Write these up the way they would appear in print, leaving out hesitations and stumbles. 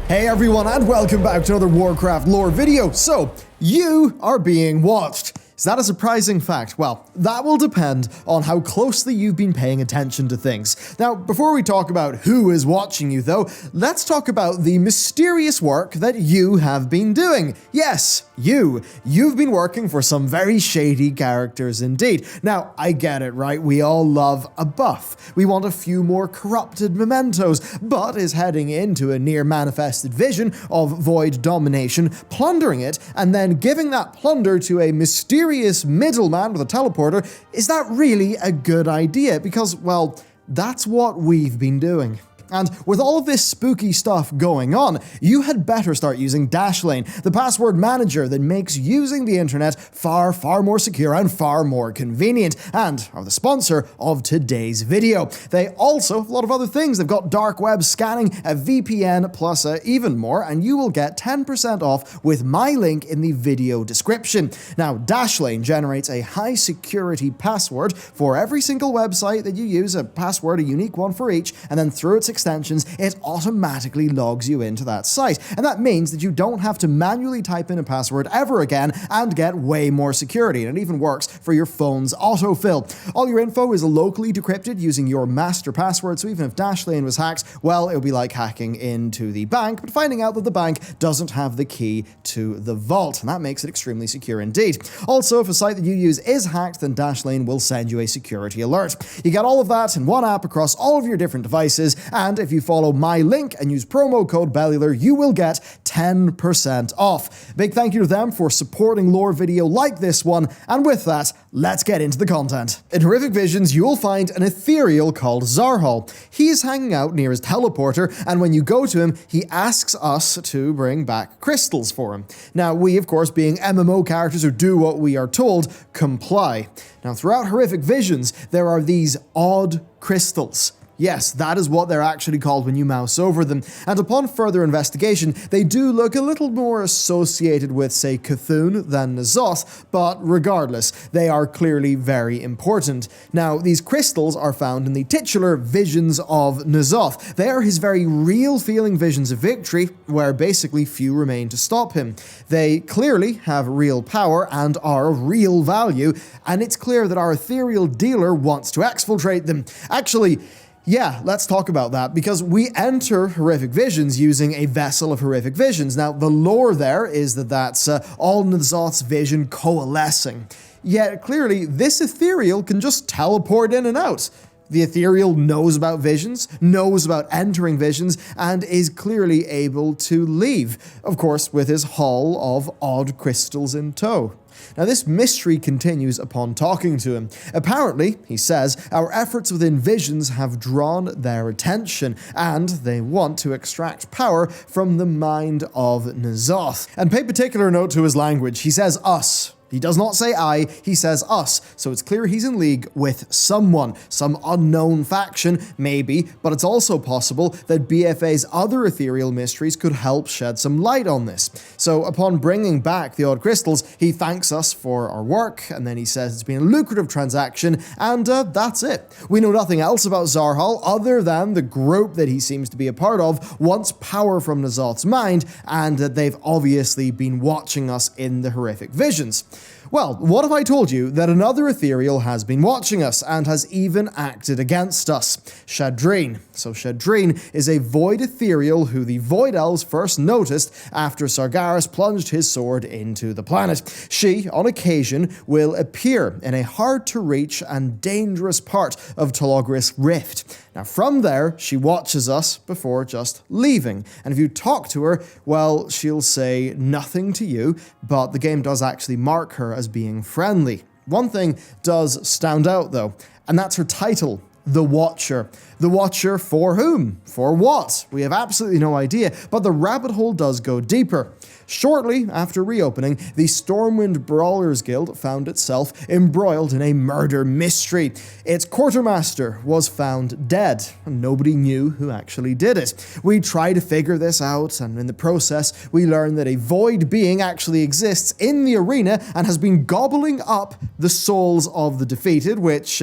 Hey everyone, and welcome back to another Warcraft lore video. So, you are being watched. Is that a surprising fact? Well, that will depend on how closely you've been paying attention to things. Now, before we talk about who is watching you though, let's talk about the mysterious work that you have been doing. Yes, you've been working for some very shady characters indeed. Now, I get it, right? We all love a buff. We want a few more corrupted mementos, but is heading into a near manifested vision of void domination, plundering it, and then giving that plunder to a mysterious middleman with a teleporter, is that really a good idea? Because, well, that's what we've been doing. And with all of this spooky stuff going on, you had better start using Dashlane, the password manager that makes using the internet far more secure and far more convenient, and are the sponsor of today's video. They also have a lot of other things. They've got dark web scanning, a VPN, plus even more, and you will get 10% off with my link in the video description. Now, Dashlane generates a high security password for every single website that you use, a password, a unique one for each, and then through its extensions, it automatically logs you into that site. And that means that you don't have to manually type in a password ever again and get way more security. And it even works for your phone's autofill. All your info is locally decrypted using your master password, so even if Dashlane was hacked, well, it would be like hacking into the bank, but finding out that the bank doesn't have the key to the vault. And that makes it extremely secure indeed. Also, if a site that you use is hacked, then Dashlane will send you a security alert. You get all of that in one app across all of your different devices, and if you follow my link and use promo code Bellular, you will get 10% off. Big thank you to them for supporting lore video like this one, and with that, let's get into the content. In Horrific Visions, you will find an ethereal called Xal'atath. He is hanging out near his teleporter, and when you go to him, he asks us to bring back crystals for him. Now, we, of course, being MMO characters who do what we are told, comply. Now, throughout Horrific Visions, there are these odd crystals. Yes, that is what they're actually called when you mouse over them, and upon further investigation, they do look a little more associated with, say, Cthulhu than N'Zoth, but regardless, they are clearly very important. Now, these crystals are found in the titular Visions of N'Zoth. They are his very real-feeling visions of victory, where basically few remain to stop him. They clearly have real power and are of real value, and it's clear that our ethereal dealer wants to exfiltrate them. Actually, yeah, let's talk about that, because we enter Horrific Visions using a vessel of Horrific Visions. Now, the lore there is that that's all N'Zoth's vision coalescing. Yet, clearly, this ethereal can just teleport in and out. The ethereal knows about visions, knows about entering visions, and is clearly able to leave, of course, with his haul of odd crystals in tow. Now, this mystery continues upon talking to him. Apparently, he says, our efforts within Visions have drawn their attention, and they want to extract power from the mind of N'Zoth. And pay particular note to his language. He says us. He does not say I, he says us, so it's clear he's in league with someone, some unknown faction, maybe, but it's also possible that BFA's other ethereal mysteries could help shed some light on this. So upon bringing back the odd crystals, he thanks us for our work, and then he says it's been a lucrative transaction, and that's it. We know nothing else about Xal'atath other than the group that he seems to be a part of wants power from N'Zoth's mind, and that they've obviously been watching us in the Horrific Visions. Well, what if I told you that another ethereal has been watching us and has even acted against us? Shadreen. So Shadreen is a void ethereal who the Void Elves first noticed after Sargeras plunged his sword into the planet. She, on occasion, will appear in a hard-to-reach and dangerous part of Telogris Rift. Now, from there, she watches us before just leaving. And if you talk to her, well, she'll say nothing to you, but the game does actually mark her as being friendly. One thing does stand out, though, and that's her title, The Watcher. The Watcher for whom? For what? We have absolutely no idea, but the rabbit hole does go deeper. Shortly after reopening, the Stormwind Brawlers Guild found itself embroiled in a murder mystery. Its quartermaster was found dead, and nobody knew who actually did it. We try to figure this out, and in the process, we learn that a void being actually exists in the arena and has been gobbling up the souls of the defeated, which,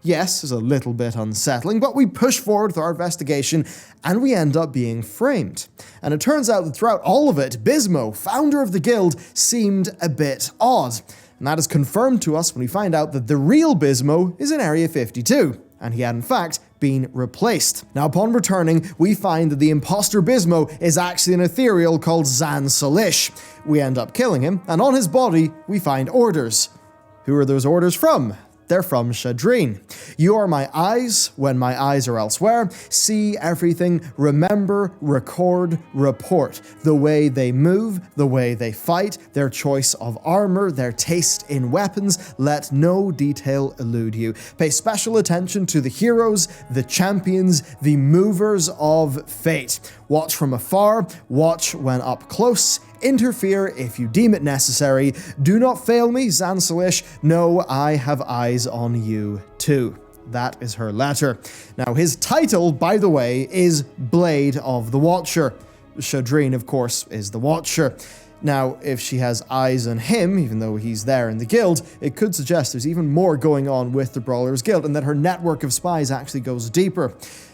Yes, is a little bit unsettling, but we push forward with our investigation and we end up being framed. And it turns out that throughout all of it, Bismo, founder of the guild, seemed a bit odd. And that is confirmed to us when we find out that the real Bismo is in Area 52, and he had in fact been replaced. Now, upon returning, we find that the imposter Bismo is actually an ethereal called xal'atath. We end up killing him, and on his body, we find orders. Who are those orders from? They're from Shadreen. You are my eyes when my eyes are elsewhere. See everything, remember, record, report. The way they move, the way they fight, their choice of armor, their taste in weapons. Let no detail elude you. Pay special attention to the heroes, the champions, the movers of fate. Watch from afar, watch when up close. Interfere if you deem it necessary. Do not fail me, xal'atath. No, I have eyes on you too. That is her letter. Now, his title, by the way, is Blade of the Watcher. Shadreen, of course, is the Watcher. Now, if she has eyes on him, even though he's there in the guild, it could suggest there's even more going on with the Brawlers Guild and that her network of spies actually goes deeper.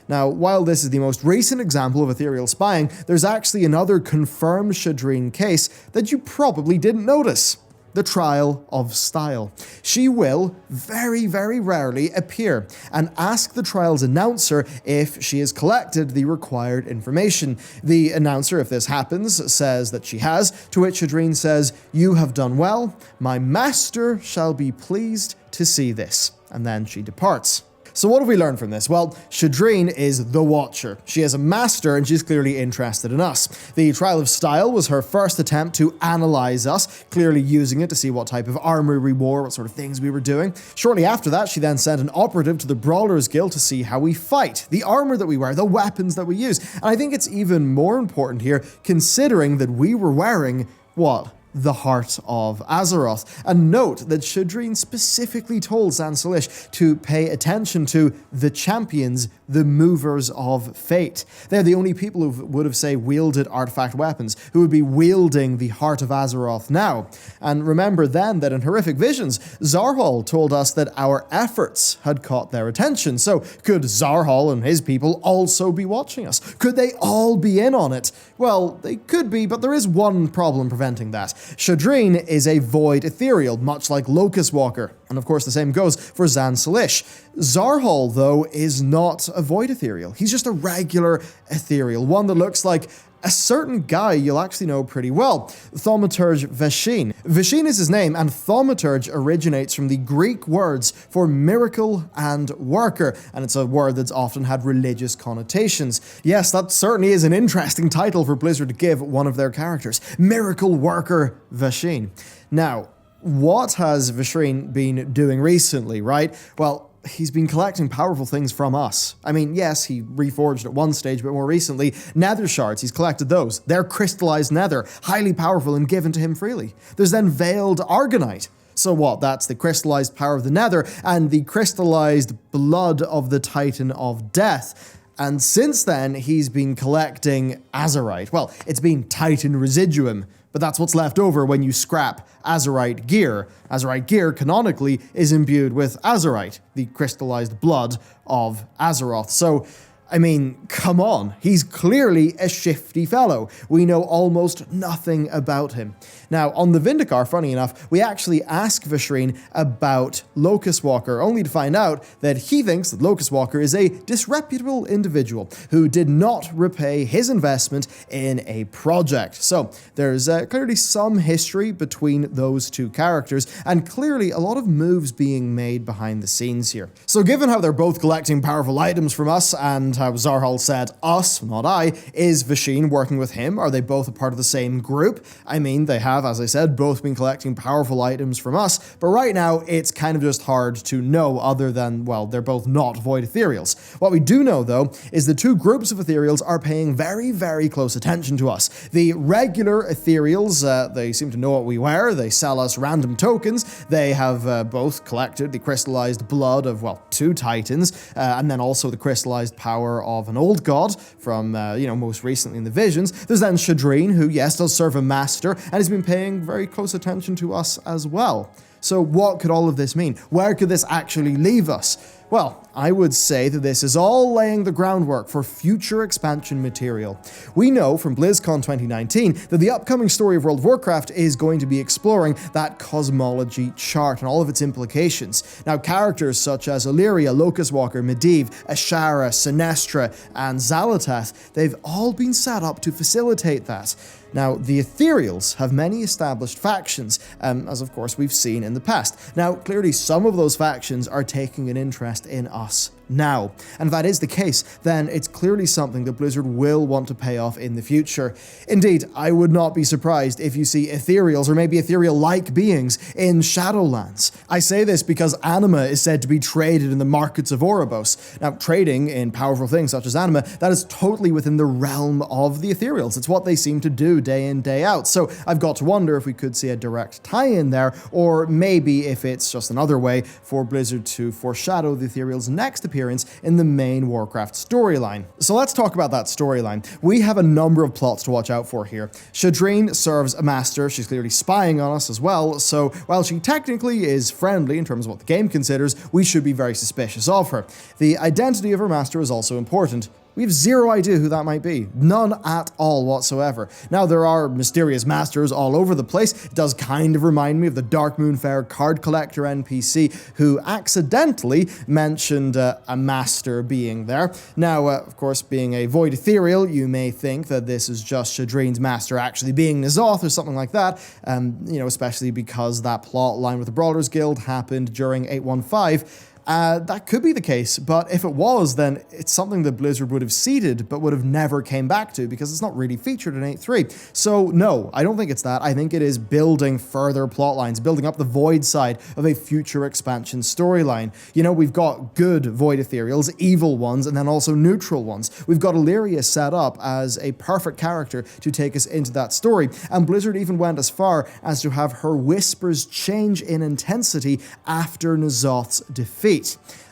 Now, while this is the most recent example of ethereal spying, there's actually another confirmed Shadreen case that you probably didn't notice. The Trial of Style. She will, very, very rarely, appear and ask the trial's announcer if she has collected the required information. The announcer, if this happens, says that she has, to which Shadreen says, "You have done well. My master shall be pleased to see this." And then she departs. So what have we learned from this? Well, Shadreen is the Watcher. She is a master and she's clearly interested in us. The Trial of Style was her first attempt to analyze us, clearly using it to see what type of armor we wore, what sort of things we were doing. Shortly after that, she then sent an operative to the Brawlers Guild to see how we fight, the armor that we wear, the weapons that we use. And I think it's even more important here, considering that we were wearing, what? The Heart of Azeroth. And note that Shadreen specifically told xal'atath to pay attention to the champions, the movers of fate. They're the only people who would have, say, wielded artifact weapons, who would be wielding the Heart of Azeroth now. And remember then that in Horrific Visions, Zarhal told us that our efforts had caught their attention. So could Zarhal and his people also be watching us? Could they all be in on it? Well, they could be, but there is one problem preventing that. Shadreen is a void ethereal, much like locus-walker, and of course the same goes for xal'atath. Zarhal, though, is not a void ethereal. He's just a regular ethereal, one that looks like a certain guy you'll actually know pretty well, Thaumaturge Vasheen. Vasheen is his name, and Thaumaturge originates from the Greek words for miracle and worker, and it's a word that's often had religious connotations. Yes, that certainly is an interesting title for Blizzard to give one of their characters, Miracle Worker Vasheen. Now, what has Vasheen been doing recently, right? Well, he's been collecting powerful things from us. I mean, yes, he reforged at one stage, but more recently, nether shards, he's collected those. They're crystallized nether, highly powerful and given to him freely. There's then veiled argonite. So what? That's the crystallized power of the nether and the crystallized blood of the Titan of Death. And since then, he's been collecting azurite. Well, it's been Titan residuum, but that's what's left over when you scrap azurite gear. Azurite gear, canonically, is imbued with azurite, the crystallized blood of Azeroth. So, I mean, come on. He's clearly a shifty fellow. We know almost nothing about him. Now, on the Vindicar, funny enough, we actually ask Vasheen about locus-walker, only to find out that he thinks that locus-walker is a disreputable individual who did not repay his investment in a project. So, there's clearly some history between those two characters, and clearly a lot of moves being made behind the scenes here. So, given how they're both collecting powerful items from us, and how Zarhal said us, not I, is Vasheen working with him? Are they both a part of the same group? I mean, they have, as I said, both been collecting powerful items from us, but right now it's kind of just hard to know other than, well, they're both not void ethereals. What we do know, though, is the two groups of ethereals are paying very, very close attention to us. The regular ethereals, they seem to know what we wear, they sell us random tokens, they have both collected the crystallized blood of, well, two titans, and then also the crystallized power of an old god from, most recently in the Visions. There's then Shadreen, who, yes, does serve a master, and has been paying very close attention to us as well. So what could all of this mean? Where could this actually leave us? Well, I would say that this is all laying the groundwork for future expansion material. We know from BlizzCon 2019 that the upcoming story of World of Warcraft is going to be exploring that cosmology chart and all of its implications. Now, characters such as Illyria, Locus-walker, Medivh, Ashara, Sinestra, and xal'atath, they've all been set up to facilitate that. Now, the Ethereals have many established factions, as of course we've seen in the past. Now, clearly some of those factions are taking an interest in us now. And if that is the case, then it's clearly something that Blizzard will want to pay off in the future. Indeed, I would not be surprised if you see Ethereals or maybe Ethereal-like beings in Shadowlands. I say this because anima is said to be traded in the markets of Oribos. Now, trading in powerful things such as anima, that is totally within the realm of the Ethereals. It's what they seem to do day in, day out. So I've got to wonder if we could see a direct tie-in there, or maybe if it's just another way for Blizzard to foreshadow the Ethereals' next appearance in the main Warcraft storyline. So let's talk about that storyline. We have a number of plots to watch out for here. Shadreen serves a master. She's clearly spying on us as well, so while she technically is friendly in terms of what the game considers, we should be very suspicious of her. The identity of her master is also important. We have zero idea who that might be. None at all whatsoever. Now, there are mysterious masters all over the place. It does kind of remind me of the Darkmoon Faire card collector NPC who accidentally mentioned a master being there. Now, of course, being a Void Ethereal, you may think that this is just Shadreen's master actually being N'Zoth or something like that, especially because that plot line with the Brawlers Guild happened during 815. That could be the case, but if it was, then it's something that Blizzard would have seeded, but would have never came back to, because it's not really featured in 8.3. So no, I don't think it's that. I think it is building further plot lines, building up the Void side of a future expansion storyline. We've got good Void Ethereals, evil ones, and then also neutral ones. We've got Illyria set up as a perfect character to take us into that story, and Blizzard even went as far as to have her whispers change in intensity after N'Zoth's defeat.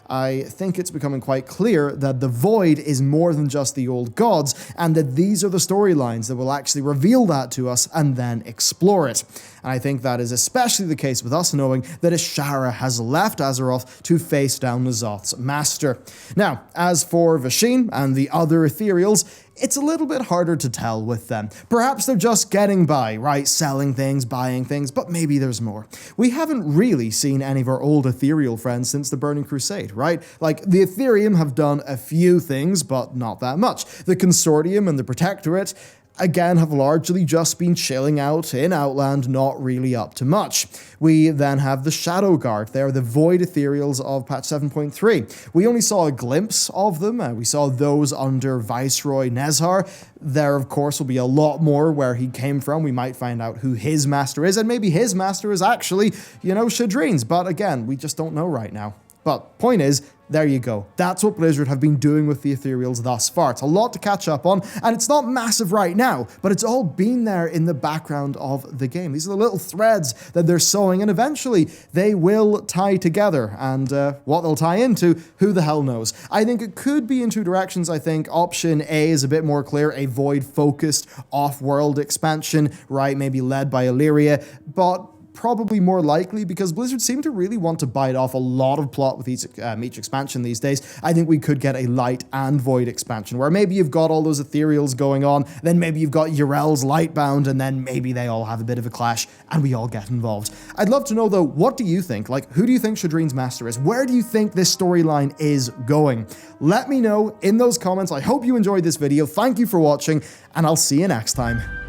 I think it's becoming quite clear that the Void is more than just the old gods, and that these are the storylines that will actually reveal that to us and then explore it. And I think that is especially the case with us knowing that Ashara has left Azeroth to face down N'Zoth's master. Now, as for Vasheen and the other Ethereals, it's a little bit harder to tell with them. Perhaps they're just getting by, right? Selling things, buying things, but maybe there's more. We haven't really seen any of our old Ethereal friends since the Burning Crusade, right? Like, the Ethereum have done a few things, but not that much. The Consortium and the Protectorate, again, have largely just been chilling out in Outland, not really up to much. We then have the Shadow Guard. They're the Void Ethereals of patch 7.3. We only saw a glimpse of them. We saw those under Viceroy Nezhar. There, of course, will be a lot more where he came from. We might find out who his master is, and maybe his master is actually, Shadreen's. But again, we just don't know right now. But point is, there you go. That's what Blizzard have been doing with the Ethereals thus far. It's a lot to catch up on, and it's not massive right now, but it's all been there in the background of the game. These are the little threads that they're sewing, and eventually they will tie together. And what they'll tie into, who the hell knows? I think it could be in two directions. I think option A is a bit more clear, a Void-focused off-world expansion, right? Maybe led by Illyria, but probably more likely because Blizzard seem to really want to bite off a lot of plot with each expansion these days. I think we could get a Light and Void expansion where maybe you've got all those Ethereals going on, then maybe you've got Yrel's Lightbound, and then maybe they all have a bit of a clash and we all get involved. I'd love to know though, what do you think? Like, who do you think Shadreen's master is? Where do you think this storyline is going? Let me know in those comments. I hope you enjoyed this video. Thank you for watching, and I'll see you next time.